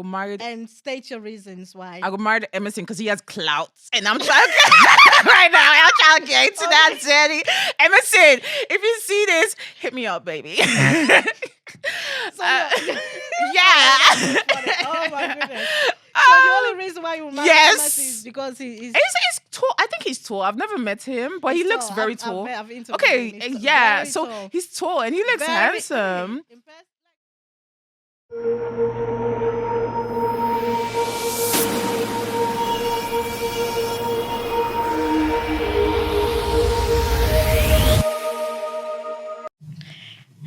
got married. And state your reasons why. I got married to Emerson because he has clouts, and I'm trying to right now. I'm trying to get into that journey. Emerson, if you see this, hit me up, baby. So yeah. oh my goodness. So the only reason why you were married Emerson is because he's tall. I think he's tall. I've never met him, but he looks very tall. Okay, yeah. So he's tall and he looks handsome.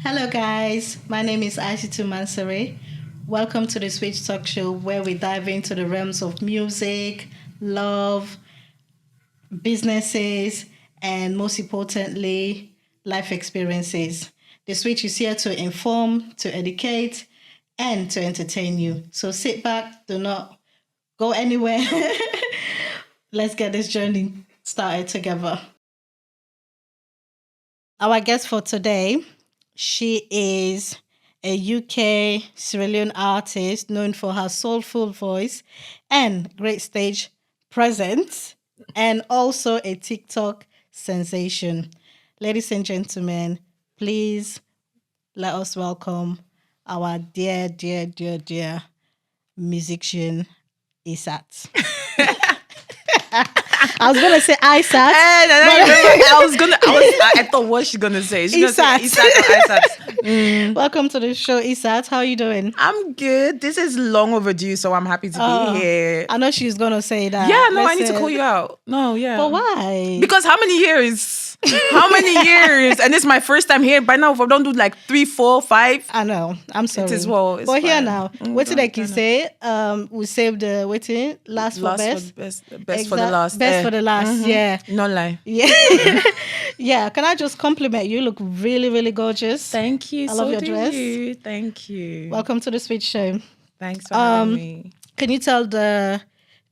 Hello guys, my name is ISAT. Welcome to the Switch Talk Show, where we dive into the realms of music, love, businesses, and most importantly, life experiences. The Switch is here to inform, to educate, and to entertain you. So sit back, do not go anywhere. Let's get this journey started together. Our guest for today, she is a UK Sierra Leone artist known for her soulful voice and great stage presence, and also a TikTok sensation. Ladies and gentlemen, please let us welcome our dear musician, ISAT. I was gonna say ISAT. I thought what she's gonna say. She's gonna say ISAT or ISAT. Welcome to the show, ISAT. How are you doing? I'm good. This is long overdue, so I'm happy to be here. I know she's gonna say that. Yeah, no, I need to call you out. No, yeah. But why? Because how many years? How many years? And this is my first time here. By now, if I don't do like 3, 4, 5. I know. I'm sorry. It is well. But here now, what did I can say? We saved the waiting last for best. Best for the last. Best for the last. Yeah. No lie. Yeah. Yeah. Can I just compliment you? You look really, really gorgeous. Thank you. I love your dress. Thank you. Welcome to the Switch Show. Thanks for having me. Can you tell the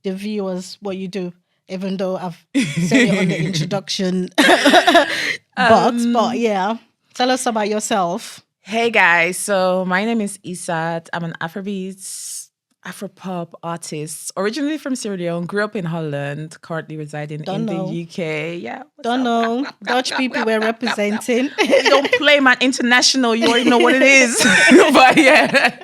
viewers what you do? Even though I've said it on the introduction but yeah, tell us about yourself. Hey guys, so my name is ISAT. I'm an Afrobeats, Afropop artist, originally from Sierra Leone, grew up in Holland, currently residing the UK. Yeah. Don't know. Dutch people we're representing. You don't play man international, you already know what it is. But yeah.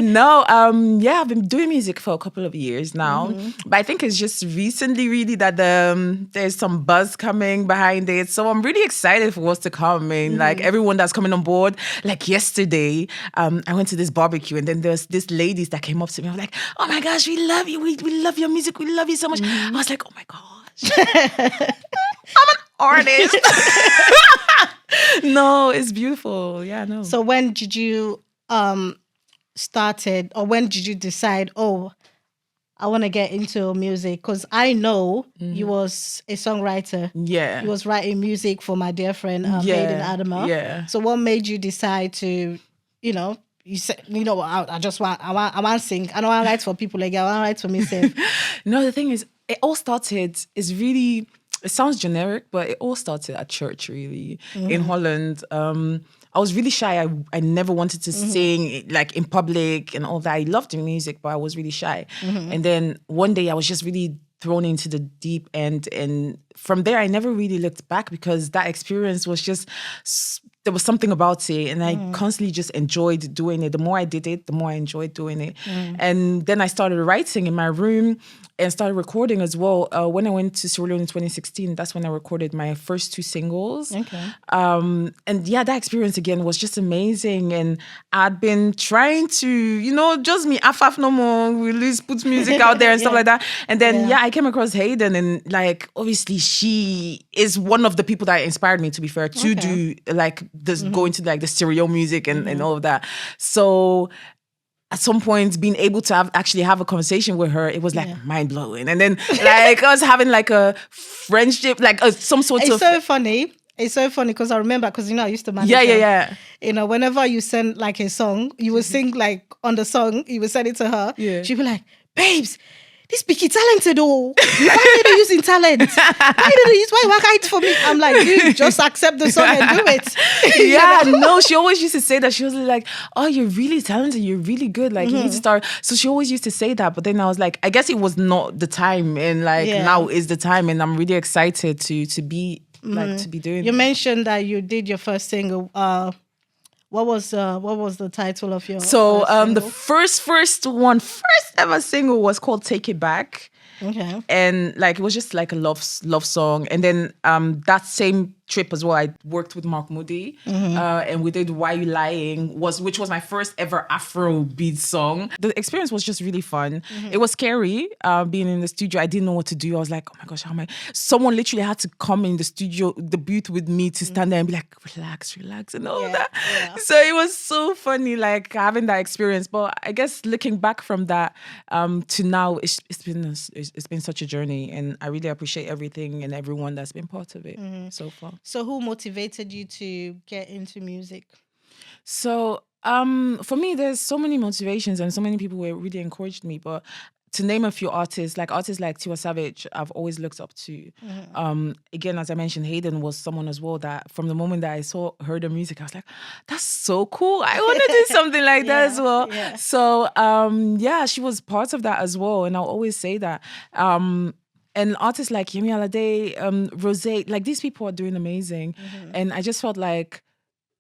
No, I've been doing music for a couple of years now. But I think it's just recently really that there's some buzz coming behind it. So I'm really excited for what's to come. And like everyone that's coming on board. Like yesterday, I went to this barbecue and then there's this ladies that came up to me. I was like, oh my gosh, we love you. We love your music. We love you so much. I was like, oh my gosh. I'm an artist. No, it's beautiful. Yeah, no. So when did you started, or when did you decide, I want to get into music? Because I know you was a songwriter. Yeah. You was writing music for my dear friend, Maiden Adama. Yeah. So what made you decide to, you said, I want to sing. I don't want to write for people like I want to write for myself. No, the thing is, it all started, it sounds generic, but it all started at church, really, in Holland. I was really shy. I never wanted to sing like in public and all that. I loved the music, but I was really shy. And then one day I was just really thrown into the deep end. And from there, I never really looked back because that experience was just, there was something about it. And I constantly just enjoyed doing it. The more I did it, the more I enjoyed doing it. And then I started writing in my room and started recording as well. When I went to Sierra Leone in 2016, that's when I recorded my first 2 singles. Okay. And yeah, that experience again was just amazing. And I'd been trying to, just me, afaf no more, release, put music out there and stuff like that. And then, I came across Hayden and like, obviously she is one of the people that inspired me, to be fair, to do like this, go into like the stereo music and all of that. So at some point being able to actually have a conversation with her, it was like mind blowing. And then like I was having like a friendship, like some sort of. It's so funny. It's so funny because I remember, because I used to manage her. Yeah. Whenever you send like a song, you would sing like on the song, you would send it to her. Yeah. She'd be like, babes, this picky talented, oh, why are they using talent? Why work it for me? I'm like, dude, just accept the song and do it. Yeah, no, she always used to say that. She was like, oh, you're really talented, you're really good, like you need to start. So she always used to say that, but then I was like, I guess it was not the time, and like now is the time, and I'm really excited to be like to be doing You mentioned that you did your first single. What was the title of your the first ever single was called Take It Back. Okay. And like it was just like a love song. And then that same trip as well, I worked with Mark Moody, and we did Why You Lying, which was my first ever Afro beat song. The experience was just really fun. It was scary being in the studio. I didn't know what to do. I was like, oh my gosh, how am I? Someone literally had to come in the studio, the booth with me to stand there and be like, relax, and all that. Yeah. So it was so funny, like having that experience. But I guess looking back from that to now, it's been such a journey, and I really appreciate everything and everyone that's been part of it so far. So who motivated you to get into music? So for me, there's so many motivations and so many people who really encouraged me. But to name a few artists like Tiwa Savage, I've always looked up to. Again, as I mentioned, Hayden was someone as well that from the moment that I heard her music, I was like, that's so cool. I want to do something like that as well. Yeah. So she was part of that as well. And I'll always say that. And artists like Yemi Alade, Rosé, like these people are doing amazing. And I just felt like,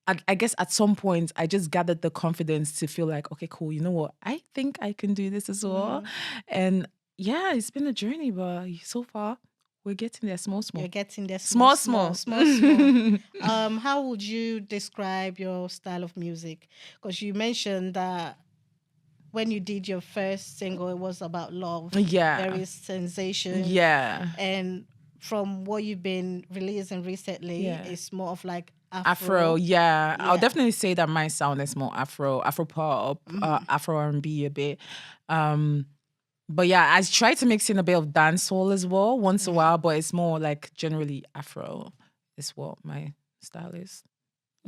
I guess at some point, I just gathered the confidence to feel like, okay, cool, you know what? I think I can do this as well. And yeah, it's been a journey, but so far, we're getting there small. You're getting there small. How would you describe your style of music? Because you mentioned that when you did your first single, it was about love. Yeah. There is sensation. Yeah. And from what you've been releasing recently, it's more of like Afro, yeah. I'll definitely say that my sound is more Afro pop, Afro R&B a bit. But yeah, I try to mix in a bit of dancehall as well once a while, but it's more like generally Afro is what my style is.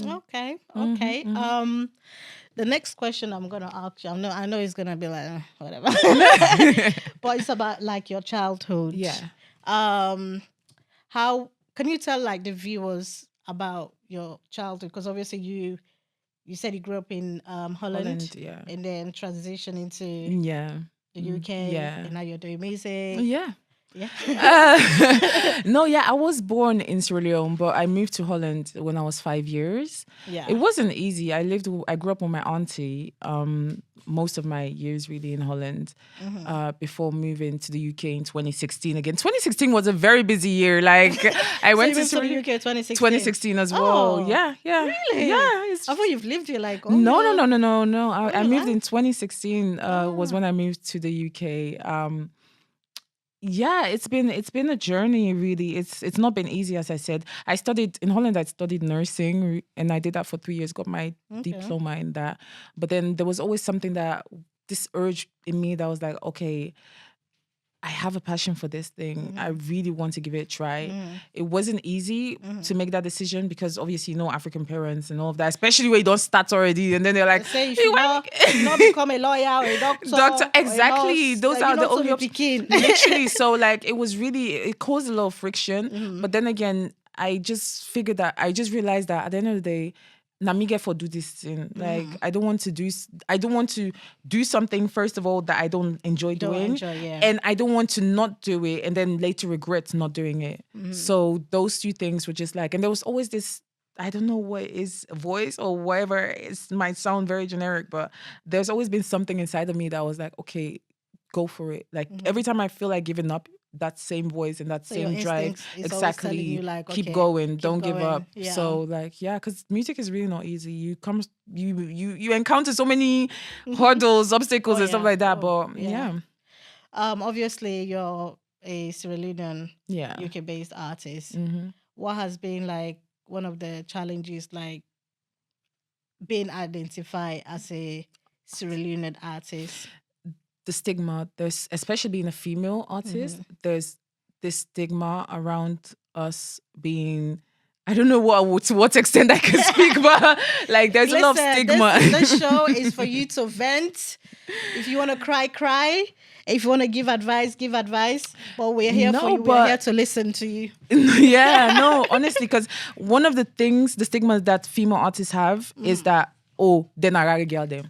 Okay. The next question I'm gonna ask you, I know it's gonna be like whatever, but it's about like your childhood. Yeah. How can you tell like the viewers about your childhood? Because obviously you said you grew up in Holland, yeah, and then transition into the UK, and now you're doing music. I was born in Sierra Leone, but I moved to Holland when I was 5 years. It wasn't easy. I grew up with my auntie most of my years really in Holland before moving to the UK in 2016 again. 2016 was a very busy year. Like I went to the UK 2016 as well. Yeah. Really? Yeah. I thought you've lived here like No. I moved in 2016 was when I moved to the UK. It's been a journey really. It's not been easy, as I said. I studied in Holland. I studied nursing and I did that for 3 years, got my diploma in that. But then there was always something this urge in me that was like, okay, I have a passion for this thing. I really want to give it a try. It wasn't easy to make that decision because obviously, African parents and all of that, especially when you don't start already. And then they're like, say you should not become a lawyer or a doctor. Exactly. Those are the only options. Literally. So like, it caused a lot of friction. But then again, I just realized that at the end of the day, Namige for do this thing. Like I don't want to do something first of all that I don't enjoy doing. And I don't want to not do it and then later regret not doing it. So those two things were just like, and there was always this, I don't know what is voice or whatever, it might sound very generic, but there's always been something inside of me that was like, okay, go for it. Like every time I feel like giving up, that same voice and that same drive, exactly, you like, keep going, don't give up. So like, because music is really not easy. You encounter so many hurdles, obstacles and stuff like that. But obviously you're a Sierra Leonean UK based artist. What has been like one of the challenges, like being identified as a Sierra Leonean artist? The stigma, there's, especially being a female artist, there's this stigma around us being, I don't know to what extent I can speak, but like there's a lot of stigma. This show is for you to vent. If you want to cry. If you want to give advice, give advice. But we're here for No, you. We're here but to listen to you. yeah, no, honestly, because one of the things, the stigmas that female artists have is that, oh, they're not a girl them.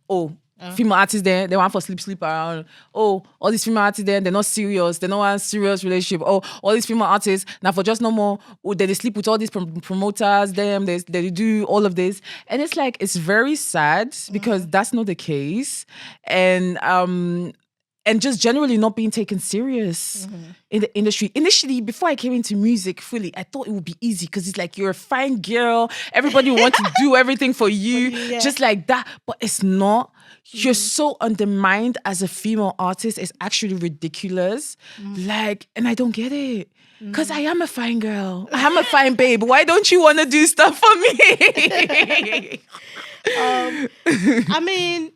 Oh, female artists there, they want for sleep around. Oh, all these female artists there, they're not serious. They don't want a serious relationship. Oh, all these female artists, now for just no more, oh, they sleep with all these promoters, they do all of this. And it's like, it's very sad because that's not the case. And just generally not being taken serious in the industry. Initially, before I came into music fully, I thought it would be easy because it's like you're a fine girl. Everybody wants to do everything for you, just like that. But it's not. You're so undermined as a female artist. It's actually ridiculous. Like, and I don't get it. Because I am a fine girl. I am a fine babe. Why don't you want to do stuff for me? I mean,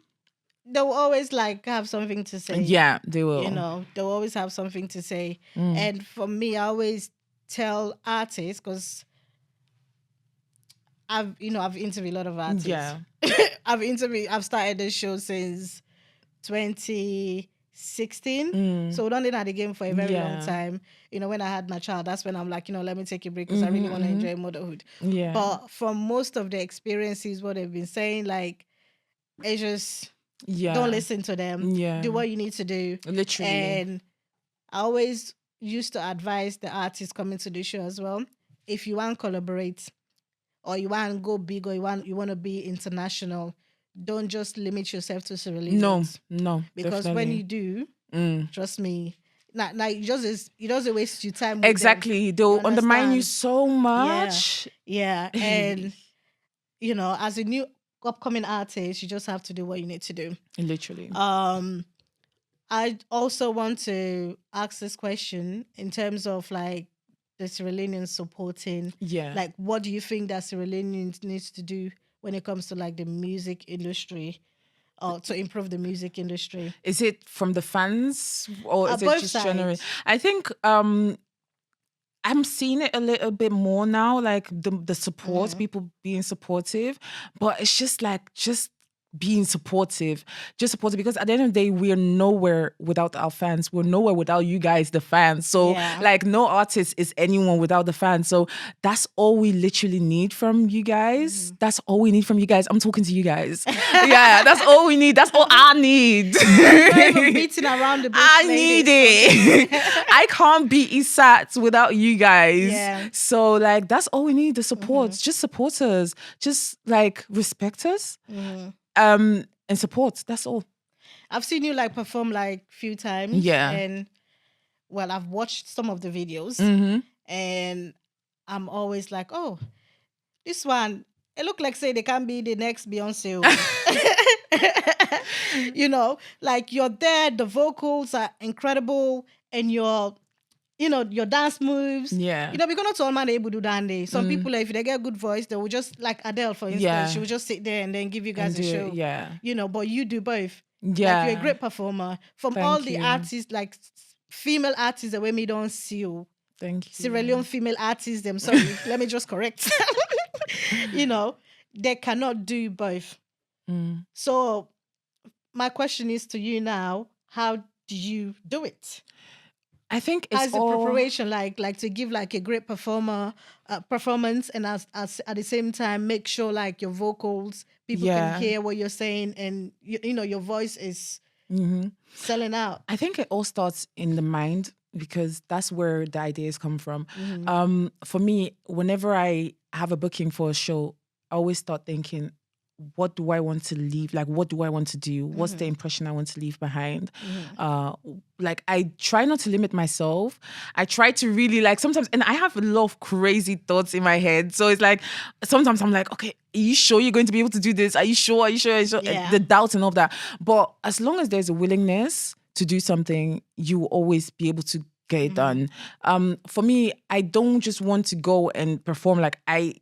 they will always like have something to say. Yeah, they will. You know, they'll always have something to say. And for me, I always tell artists, because I've interviewed a lot of artists. Yeah. I've started this show since 2016. So we done it at the game for a very long time. You know, when I had my child, that's when I'm like, let me take a break because I really want to enjoy motherhood. Yeah. But from most of the experiences, what they've been saying, like, it's just don't listen to them. Yeah. Do what you need to do. Literally. And I always used to advise the artists coming to the show as well. If you want to collaborate, or you want to go big, or you want to be international, don't just limit yourself to Sierra Leone. No. Because definitely. when you do, trust me, it doesn't waste your time. Exactly. They'll undermine you so much. Yeah. And as a new upcoming artist, you just have to do what you need to do. Literally. I also want to ask this question in terms of like the Sierra Leoneans supporting. Yeah. Like, what do you think that Sierra Leoneans needs to do when it comes to like the music industry, or to improve the music industry? Is it from the fans, or is it Both just generally? sides. I think I'm seeing it a little bit more now, like the support, people being supportive, but it's just being supportive, because at the end of the day, we're nowhere without our fans. We're nowhere without you guys, the fans. So like, no artist is anyone without the fans. So that's all we literally need from you guys. That's all we need from you guys. I'm talking to you guys. Yeah, that's all we need. That's all I need. Not even beating around the bush. I need it. I can't be ISAT without you guys. Yeah. So like, that's all we need, the support. Just support us. Just like respect us. And support. That's all. I've seen you like perform like few times. Yeah. And well, I've watched some of the videos, and I'm always like, oh, this one, it look like say they can be the next Beyonce. Like you're there, the vocals are incredible, and your dance moves. Yeah. Because not all man able to do that day. Some people, if they get a good voice, they will just, like Adele, for instance, she will just sit there and then give you guys a show. Yeah. But you do both. Yeah. Like, you're a great performer. From Thank all the you. artists, like female artists that we don't see you. Thank you. Sierra Leone female artists, them, sorry, let me just correct. They cannot do both. So my question is to you now, how do you do it? I think it's as a preparation, like to give like a great performance, and as at the same time make sure like your vocals, people can hear what you're saying, and your voice is selling out. I think it all starts in the mind, because that's where the ideas come from. For me, whenever I have a booking for a show, I always start thinking, what do I want to leave? Like, what do I want to do? What's the impression I want to leave behind? Like, I try not to limit myself. I try to really, like, sometimes, and I have a lot of crazy thoughts in my head. So it's like, sometimes I'm like, okay, are you sure you're going to be able to do this? Are you sure? Yeah. The doubts and all that. But as long as there's a willingness to do something, you will always be able to get it done. For me, I don't just want to go and perform. Like, I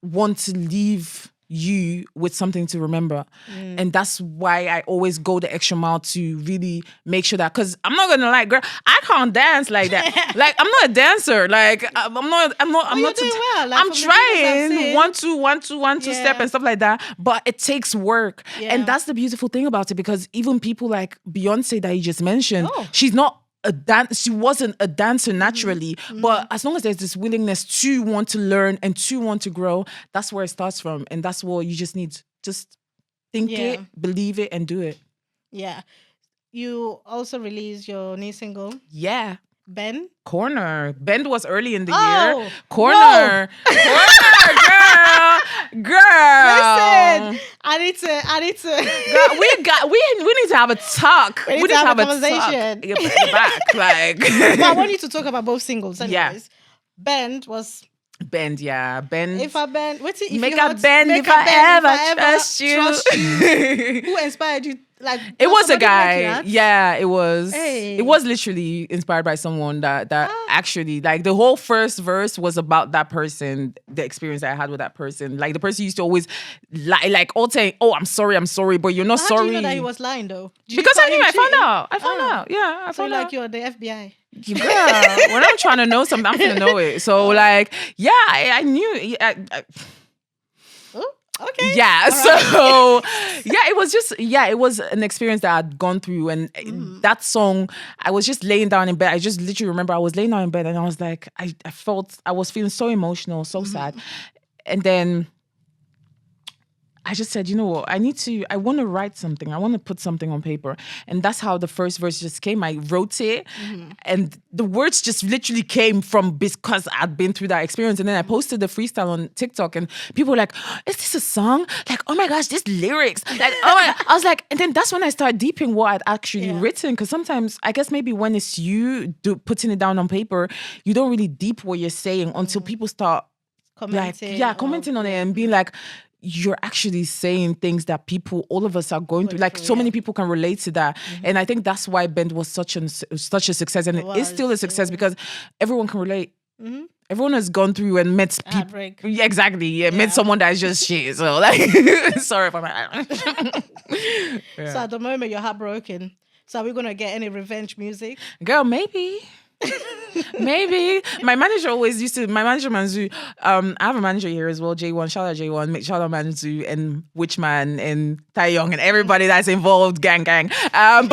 want to leave you with something to remember. And that's why I always go the extra mile to really make sure that, because I'm not gonna lie, girl, I can't dance like that. Like, I'm not a dancer. Like, I'm not you're doing well. Like, I'm from the videos I've trying seen. 1 2 1 2 1 2 step and stuff like that, but it takes work. Yeah. And that's the beautiful thing about it, because even people like Beyonce that you just mentioned, Oh. she's not a she wasn't a dancer naturally, but as long as there's this willingness to want to learn and to want to grow, that's where it starts from. And that's what you just need. Just think it, believe it, and do it. Yeah. You also released your new single, Yeah. Ben. Corner. Bend was early in the Oh, year. Corner. Corner, girl. Listen, I need to. Girl, we need to have a talk. We need to have a conversation. Talk. In the back, like. But I want you to talk about both singles. Anyways. Yeah. Bend was. Bend, yeah. Bend. If I bend, what's it? If Make you a had- bend make if a I bend ever trust you. Who inspired you? Like, It was a somebody like guy. that? Yeah, it was. Hey. It was literally inspired by someone that actually, like, the whole first verse was about that person, the experience that I had with that person. Like, the person used to always like all saying, "Oh, I'm sorry," but you're not How sorry. do you know that he was lying though? Did you Because I call knew. him I found cheating? out. I found out. Yeah, I So found like out. you're the FBI. Girl, when I'm trying to know something, I'm gonna know it. So like, yeah, I knew. Oh, okay. Yeah. So yeah, it was an experience that I'd gone through, and that song, I was just laying down in bed. I just literally remember I was laying down in bed, and I was like, I felt I was feeling so emotional, so sad, and then I just said, you know what, I want to write something. I want to put something on paper. And that's how the first verse just came. I wrote it and the words just literally came from because I'd been through that experience. And then I posted the freestyle on TikTok and people were like, is this a song? Like, oh my gosh, this lyrics. Like, I was like, and then that's when I started deeping what I'd actually written. Because sometimes, I guess maybe when it's you putting it down on paper, you don't really deep what you're saying until people start Commenting. commenting on it and being like, you're actually saying things that all of us are going through. Like, so many people can relate to that. And I think that's why Bend was such a success. And it is still a success because everyone can relate. Everyone has gone through and met people. Heartbreak. Yeah, exactly. Yeah, met someone that is just shit. So like, sorry if I'm So at the moment you're heartbroken. So are we gonna get any revenge music? Girl, maybe. Maybe. My manager Manzu, I have a manager here as well, J1, shout out J1, shout out Manzu and Witchman and Tai Young and everybody that's involved, gang. But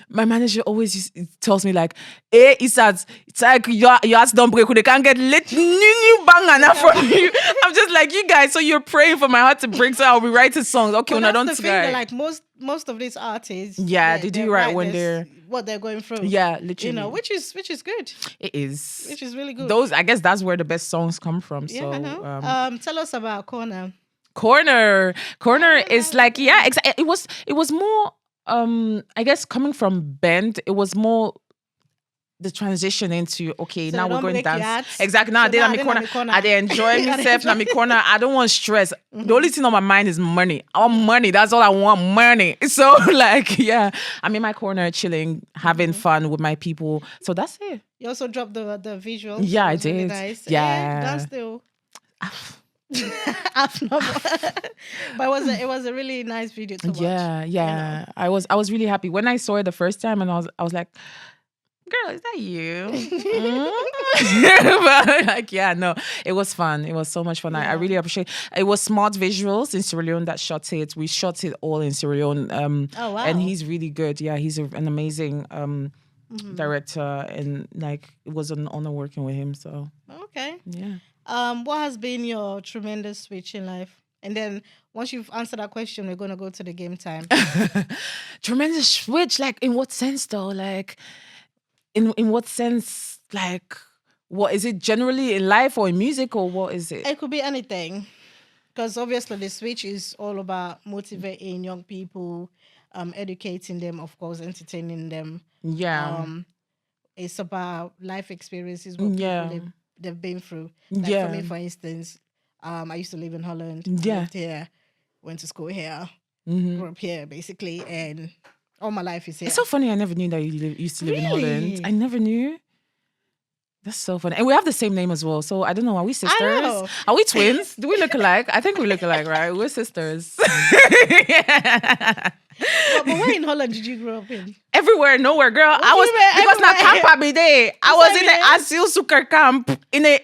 my manager always tells me like, hey, ISAT, it's like your hearts don't break, they can't get lit new banger from you. I'm just like, you guys, so you're praying for my heart to break, so I'll be writing songs. Okay, Well, no, that's don't the thing that, like most of these artists, they do right when they're what they're going through. Yeah, literally. You know, which is good. It is. Which is really good. I guess that's where the best songs come from. Yeah, so I know. Tell us about Corner. Corner is like, it was more I guess coming from Bend, it was more the transition into So now we're going to dance. Yachts. Exactly. Now So I did now my I did corner. my corner. I did enjoy myself. Now my corner. I don't want stress. The only thing on my mind is money. I want money. That's all I want. Money. So like, I'm in my corner chilling, having fun with my people. So that's it. You also dropped the visuals. Yeah, I It was really did. nice. Yeah. Dance still. But it was a really nice video to watch. Yeah. You know? I was really happy when I saw it the first time, and I was like, girl, is that you? But like, no, it was fun. It was so much fun. I really appreciate it. Was Smart Visuals in Sierra Leone that shot it. We shot it all in Sierra Leone. Oh, wow. And he's really good. Yeah, he's an amazing director, and like, it was an honor working with him. So Okay. yeah. What has been your tremendous switch in life? And then once you've answered that question, we're gonna go to the game time. Tremendous switch. Like, in what sense though? Like, in what sense? Like, what is it generally in life or in music, or what is it? It could be anything, because obviously the switch is all about motivating young people, educating them, of course, entertaining them. Yeah. It's about life experiences, what people they've been through. Like for me, for instance, I used to live in Holland. Yeah. Lived here, went to school here, grew up here, basically, and all my life is here. It's so funny. I never knew that you used to live in Holland. I never knew. That's so funny. And we have the same name as well. So I don't know. Are we sisters? know. Are we twins? Do we look alike? I think we look alike, right? We're sisters. But where in Holland did you grow up in? Everywhere, nowhere, girl. I was because now camp I be there. I was in the Asil Sukkar camp in a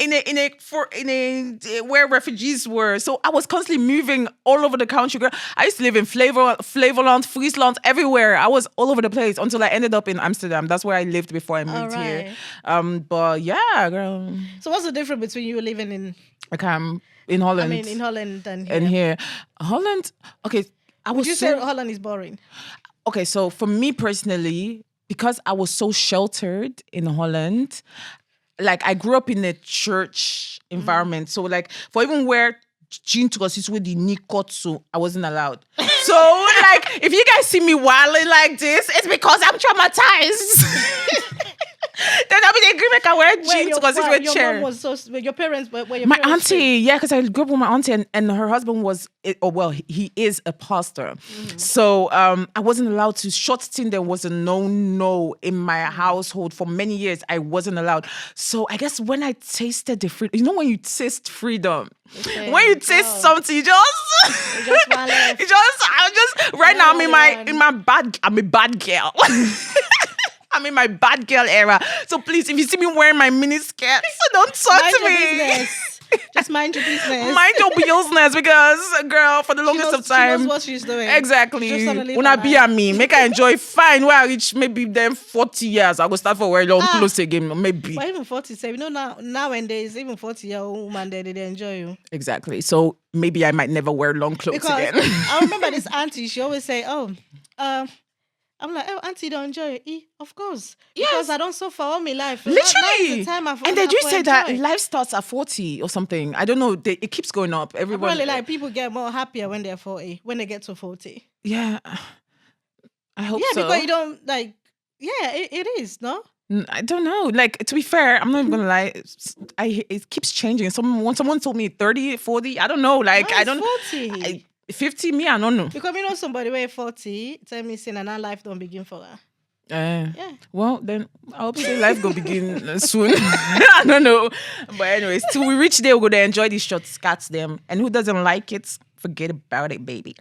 where refugees were. So I was constantly moving all over the country, girl. I used to live in Flevoland, Friesland, everywhere. I was all over the place until I ended up in Amsterdam. That's where I lived before I moved here. But yeah, girl. So what's the difference between you living in a camp in Holland? I mean, in Holland and here. And here, Holland. Okay, Would you say Holland is boring? Okay, so for me personally, because I was so sheltered in Holland, like I grew up in a church environment. So like for even where Jean took us with the Nikotsu, I wasn't allowed. So like if you guys see me wilding like this, it's because I'm traumatized. Then I'll be the agreement I wear jeans because it's with chair. Your mom was your parents were your my parents auntie, yeah, because I grew up with my auntie and her husband was, he is a pastor. So I wasn't allowed to. Short stint, there was a no in my household for many years. I wasn't allowed. So I guess when I tasted the freedom, you know, when you taste freedom, when you taste something, you just I'm just right now. I'm a bad girl. I'm in my bad girl era. So please, if you see me wearing my mini skirt, don't talk to me. Just mind your business. Mind your business because, girl, for the longest of time. She knows what she's doing. Exactly. When I be at me, make her enjoy fine. When I reach maybe then 40 years, I go start for wearing long clothes again. Maybe. But even 47, you know, nowadays, even 40-year-old woman, they enjoy you. Exactly. So maybe I might never wear long clothes again. I remember this auntie, she always say, I'm like, auntie, don't enjoy it. Of course. Yes. Because I don't suffer all my life. Literally. The time and they do say that life starts at 40 or something. I don't know. It keeps going up. Everyone. Apparently, like, people get more happier when they're 40, when they get to 40. Yeah. I hope so. Yeah, because you don't, like, it is, no? I don't know. Like, to be fair, I'm not even gonna lie. It keeps changing. Someone told me 30, 40. I don't know. Like, no, I don't 40. 50, me, I don't know. Because you know somebody where 40, tell me saying and our life don't begin for her. Yeah. Well, then I hope the life go begin soon. I don't know. But anyways, till we reach there, we're gonna enjoy these short skirts them. And who doesn't like it, forget about it, baby.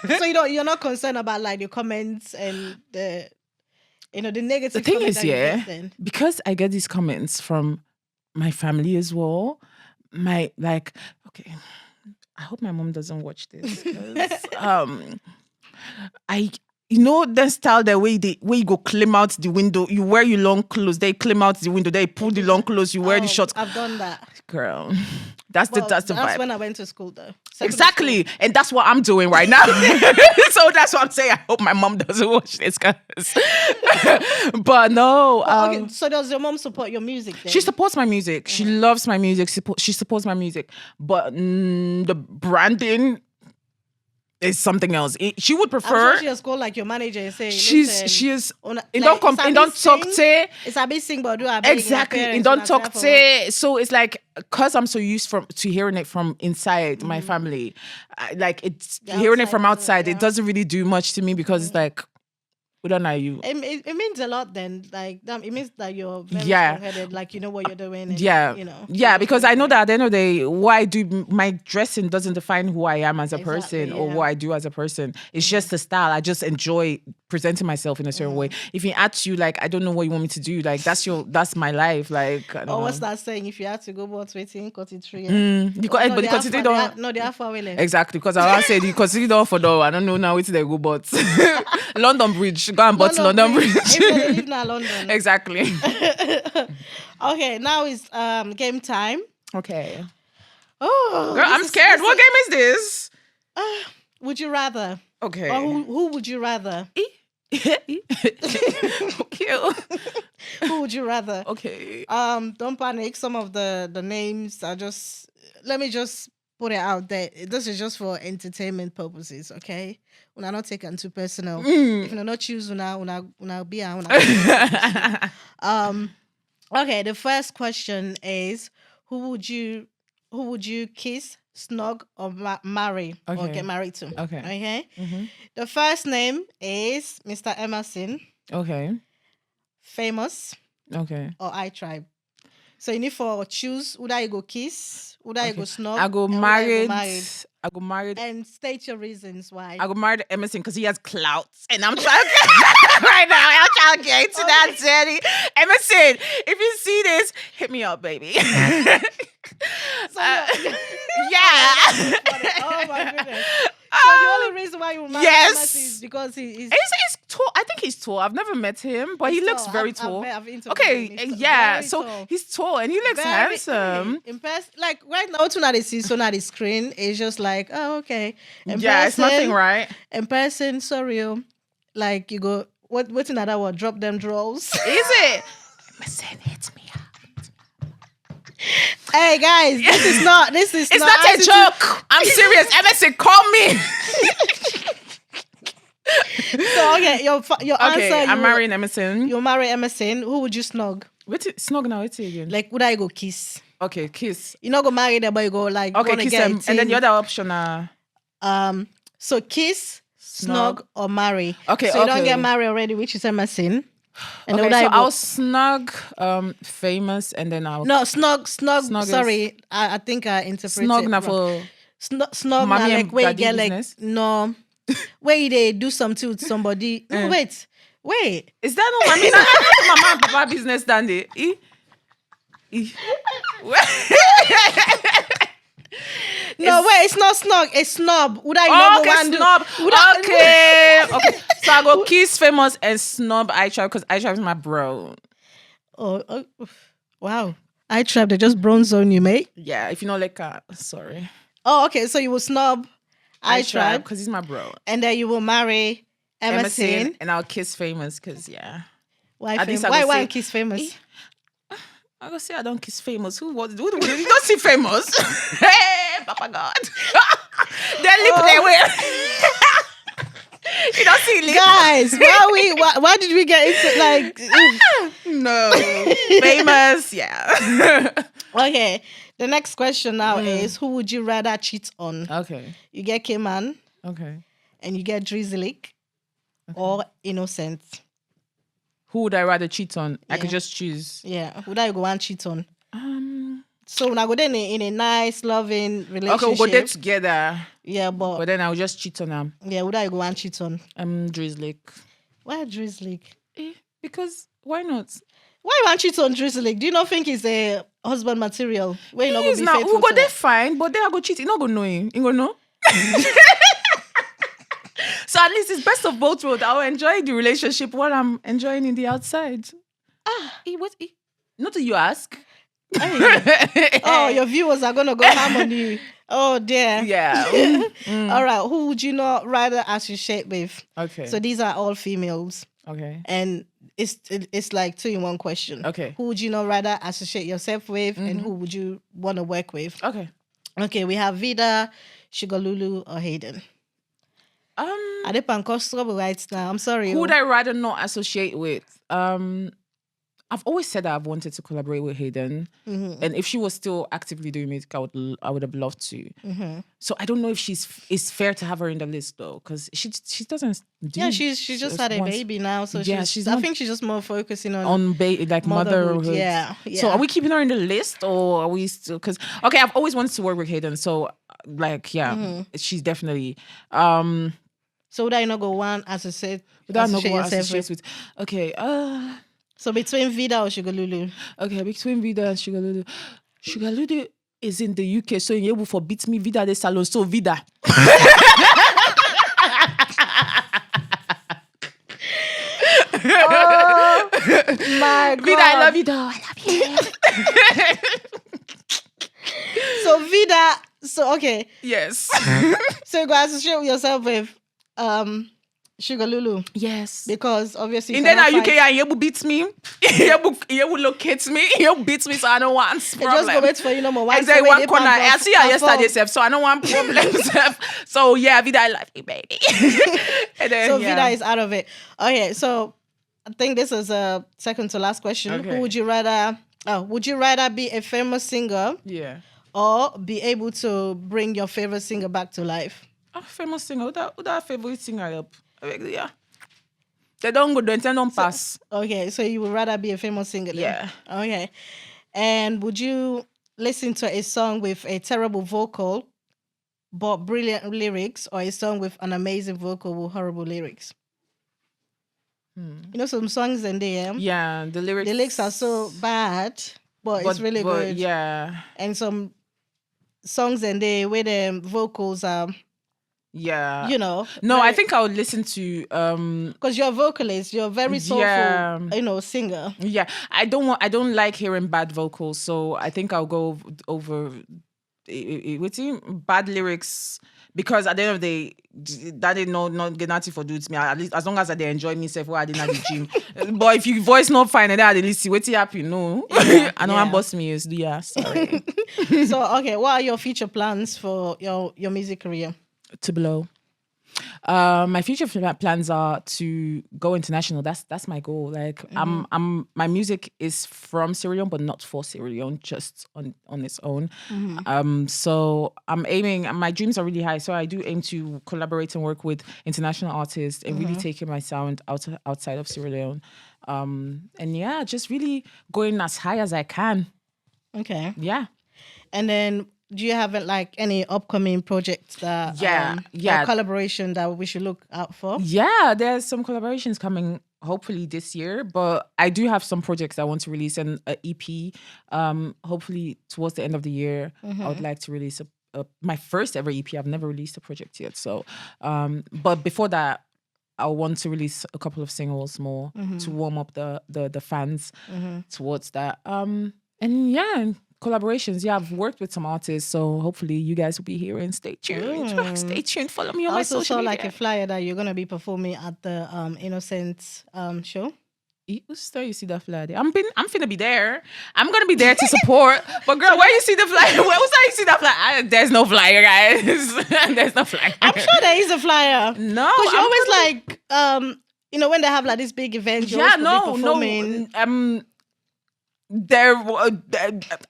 So you're not concerned about like the comments and the negative. The thing is, because I get these comments from my family as well. Okay. I hope my mom doesn't watch this. That style, the way you go climb out the window, you wear your long clothes, they climb out the window, they pull the long clothes, you wear the shorts. I've done that. Girl, that's the vibe. That's when I went to school though. Exactly. And that's what I'm doing right now. So that's what I'm saying. I hope my mom doesn't watch this, guys. But no. Okay, so does your mom support your music then? She supports my music. She loves my music. She supports my music. But the branding is something else. She would prefer. I'm sure she has called like your manager and say, she is. It don't talk to. It's a bit sing, but do a exactly. It don't talk to. So it's like, because I'm so used to hearing it from inside my family, hearing it from outside, it doesn't really do much to me because it's like, we don't know you. It means a lot then. Like it means that you're very strong-headed, like you know what you're doing. And, Yeah, because I know that at the end of the day, what I do, my dressing doesn't define who I am as a person or what I do as a person. It's just a style. I just enjoy presenting myself in a certain way. If you ask you, like, I don't know what you want me to do, like that's my life. Like, I don't know. What's that saying? If you had to go about waiting, cut it tree. But the consider don't. No, they are far away. Exactly, because I want to say the consider don't for though. I don't know now. It's they go, but London Bridge. Go and bought London Bridge. If they live now, London. Exactly. Okay, now it's game time. Okay. Oh, girl, I'm scared. What game is this? Would you rather? Okay. Or who would you rather? Okay. Who would you rather? Okay. Don't panic. Some of the names are just. Let me just put it out there. This is just for entertainment purposes, okay? Una not taken too personal. If you not choose una be okay, the first question is who would you kiss, snog, or marry or get married to? Okay. Mm-hmm. The first name is Mr. Emerson. Okay. Famous. Okay. Or I Tribe. So you need for choose whether you go kiss, whether you go snub, I go and whether you married. go married. I go married. And state your reasons why. I go married Emerson because he has clouts, and I'm trying right now. I'm trying to get into that journey. Emerson, if you see this, hit me up, baby. Yeah. Oh my goodness. So the only reason why you marry Emerson is because he's tall. I think he's tall. I've never met him, but he looks very tall. I've interviewed Okay, him. yeah. Very So tall. he's tall and he looks handsome. In person, like right now, to not see so not the screen. It's just like, oh, okay. In Yeah, it's nothing, right? In person, sorry, like you go. What's another word? Drop them draws. Is it? Emerson, hit me up. Hey guys, this is not a joke. I'm serious. Emerson, call me. So okay, your answer. I'm marrying Emerson. You'll marry Emerson. Who would you snog? Snog now, what's it again? Like, would I go kiss? Okay, kiss. You're not gonna marry them, but you go like Kiss them. And then the other option so kiss, snog, or marry. Okay, so you don't get married already, which is Emerson. And okay, then so I'll snug famous and then I'll snog. Sorry, I think I interpreted snog it na wrong. for Snog na mommy like and where you daddy get business? like no where they do something with somebody. No, wait. Is that not I mean I mama and papa business than they No, wait, it's not snog, it's snob. Would I know okay, snob. Okay. So I go kiss famous and snob I Tribe because I Tribe is my bro. Oh, wow. I Tribe, they just bronze on you, mate. Yeah, if you know like sorry. Oh, okay. So you will snob I Tribe because he's my bro. and then you will marry Emerson. And I'll kiss famous because Why At least I why go say- kiss famous? I go say I don't kiss famous. Who you don't see famous? Hey, Papa God. Their lip they wear. You don't see lip. Guys, why did we get into like No. Famous, yeah. Okay. The next question now is who would you rather cheat on? Okay. You get K-Man Okay. and you get Drizzly or Innocent. Who would I rather cheat on? I could Yeah. just choose. Yeah. Who do you go and cheat on? So when I go then in a nice, loving relationship. Okay, we'll go there together. Yeah, But then I'll just cheat on them. yeah, who do you go and cheat on? Drizzly. Why Drizzly? Because why not? Why you want cheat on Drizzly? Do you not think it's a husband material? Where you not gonna He's be not. faithful We'll go to there that? fine, but then I go cheat. You not gonna know him. You gonna know? So at least it's best of both worlds. I'll enjoy the relationship while I'm enjoying in the outside. Not that you ask. Oh, your viewers are gonna go ham on you. Oh dear. Yeah. All right. Who would you not rather associate with? Okay. So these are all females, Okay. and it's like 2-in-1 question. Okay. Who would you not rather associate yourself with, and who would you want to work with? Okay. Okay, we have Vida, Sugar Lulu, or Hayden. I did pancos trouble right now. I'm sorry. Who would I rather not associate with? I've always said that I've wanted to collaborate with Hayden, and if she was still actively doing music, I would have loved to. So I don't know if it's fair to have her in the list though, because she doesn't. Do Yeah, she just had a baby now, so Yeah, I think she's just more focusing on like motherhood. Yeah. So are we keeping her in the list, or are we still? Because I've always wanted to work with Hayden, so like she's definitely. So would I not go one associate? Without not yourself associate with. Okay. So between Vida or Sugar Lulu? Okay, between Vida and Sugar Lulu. Sugar Lulu is in the UK, so you're able to beat me Vida de Salone. So Vida. Oh my God. Vida, I love you though. I love you. So Vida, so okay. Yes. So you go associate yourself with Sugar Lulu. Yes. Because obviously And then now UK and you beat me. You will locate me. You beat me, so I don't want problem. Just go wait for you number one. Exactly, one corner. I see her yesterday, Sef, so I don't want problems. Sef. So yeah, Vida, I love you, baby. And then, So Vida is out of it. Okay, so I think this is a second to last question. Okay. Who would you rather? Would you rather be a famous singer Yeah. or be able to bring your favorite singer back to life? Famous singer. Who that favorite singer up? Yeah. They don't go, they don't pass. Okay, so you would rather be a famous singer then? Yeah. Okay. And would you listen to a song with a terrible vocal but brilliant lyrics, or a song with an amazing vocal with horrible lyrics? You know, some songs in there, Yeah, the the lyrics are so bad, but it's really good. Yeah. And some songs in there where the vocals are, Yeah. you know. No, I think I would listen to because you're a vocalist, you're a very soulful, Yeah. you know, singer. Yeah. I don't like hearing bad vocals, so I think I'll go over what's it? Bad lyrics, because at the end of the day, that is not get nothing for dudes me. At least as long as they enjoy myself while I didn't at the gym. But if you voice not fine and then at least see what happy, no. I know I'm boss me is sorry. So okay, what are your future plans for your music career? To blow. My future plans are to go international. That's my goal. Like my music is from Sierra Leone, but not for Sierra Leone, just on its own. So I'm aiming. My dreams are really high. So I do aim to collaborate and work with international artists and really taking my sound outside of Sierra Leone. And yeah, just really going as high as I can. Okay. Yeah. And then, do you have like any upcoming projects that like collaboration that we should look out for? Yeah, there's some collaborations coming hopefully this year, but I do have some projects I want to release, and an EP. Hopefully towards the end of the year, I would like to release my first ever EP. I've never released a project yet, so but before that, I want to release a couple of singles more to warm up the fans towards that. And yeah. Collaborations, yeah, I've worked with some artists, so hopefully you guys will be here and stay tuned. Stay tuned, follow me on my social media. I also saw like a flyer that you're gonna be performing at the Innocent show. You see that flyer there? I'm finna be there. I'm gonna be there to support. But girl, where you see the flyer? Where you see that flyer? There's no flyer, guys. There's no flyer. I'm sure there is a flyer. No, because you're always like you know, when they have like this big event.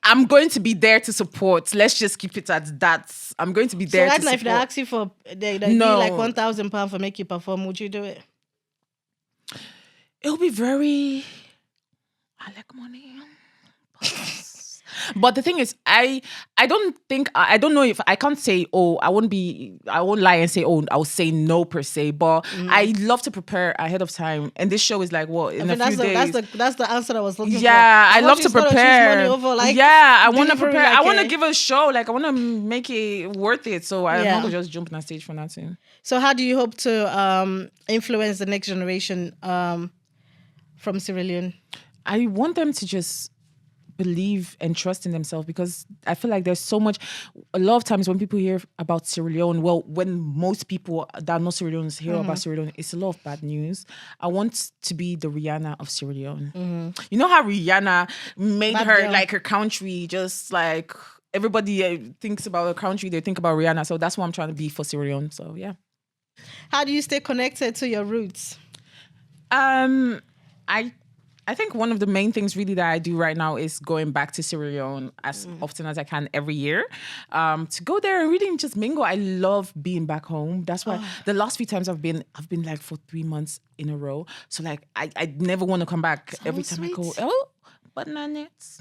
I'm going to be there to support. Let's just keep it at that. I'm going to be there. So right now, if they ask you for they give you like £1,000 for make you perform, would you do it? It'll be very. I like money. But the thing is, I don't know if I can't say, I won't lie and say, I'll say no per se, but I love to prepare ahead of time. And this show is like, in a few days. That's the answer I was looking for. Yeah, I love to prepare. I want to prepare. Like I want to give a show. Like, I want to make it worth it. So I'm not going to just jump on stage for nothing. So how do you hope to influence the next generation from Sierra Leone? I want them to just believe and trust in themselves, because I feel like there's so much. A lot of times when people hear about Sierra Leone, when most people that are not Sierra Leoneans hear about Sierra Leone, it's a lot of bad news. I want to be the Rihanna of Sierra Leone. You know how Rihanna made like her country, just like everybody thinks about her country, they think about Rihanna. So that's what I'm trying to be for Sierra Leone. So yeah. How do you stay connected to your roots? I think one of the main things really that I do right now is going back to Sierra Leone as often as I can every year, to go there and really just mingle. I love being back home. That's why the last few times I've been like for 3 months in a row. So like I never want to come back. So every time sweet. I go, bananas.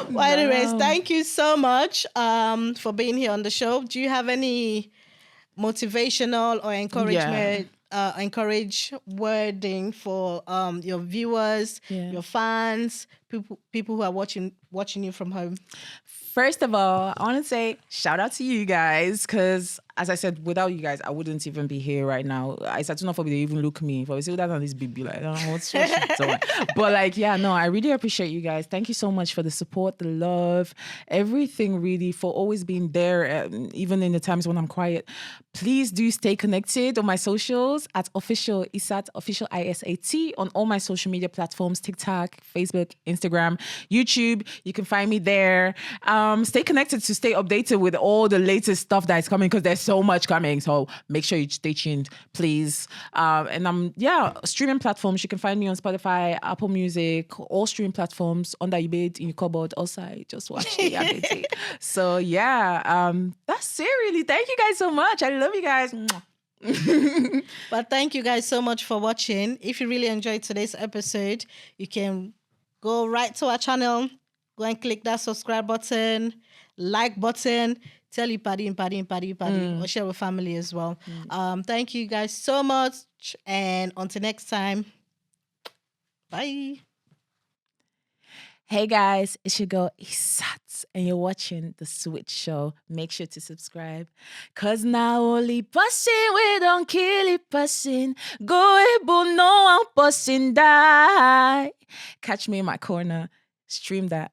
Well, anyways, thank you so much for being here on the show. Do you have any motivational or encouragement? Encourage wording for your viewers, your fans, people who are watching you from home? First of all, I want to say shout out to you guys, because as I said, without you guys, I wouldn't even be here right now. I said to not for they even look at me. For we see that on this baby, like, I don't know what's doing. But like, yeah, no, I really appreciate you guys. Thank you so much for the support, the love, everything really, for always being there, even in the times when I'm quiet. Please do stay connected on my socials at official ISAT, official ISAT, on all my social media platforms, TikTok, Facebook, Instagram, YouTube. You can find me there. Stay connected to stay updated with all the latest stuff that is coming, because there's so much coming. So make sure you stay tuned, please. And streaming platforms. You can find me on Spotify, Apple Music, all streaming platforms, under your bed, in your cupboard, outside. Just watch it. So yeah, that's it really. Thank you guys so much. I love you guys. But thank you guys so much for watching. If you really enjoyed today's episode, you can go right to our channel, go and click that subscribe button, like button, tell your party, or share with family as well. Thank you guys so much. And until next time, bye. Hey guys, it's your girl ISAT, and you're watching The Switch Show. Make sure to subscribe. Cause now only passing, we don't kill it passing. Go able, no one passing die. Catch me in my corner. Stream that.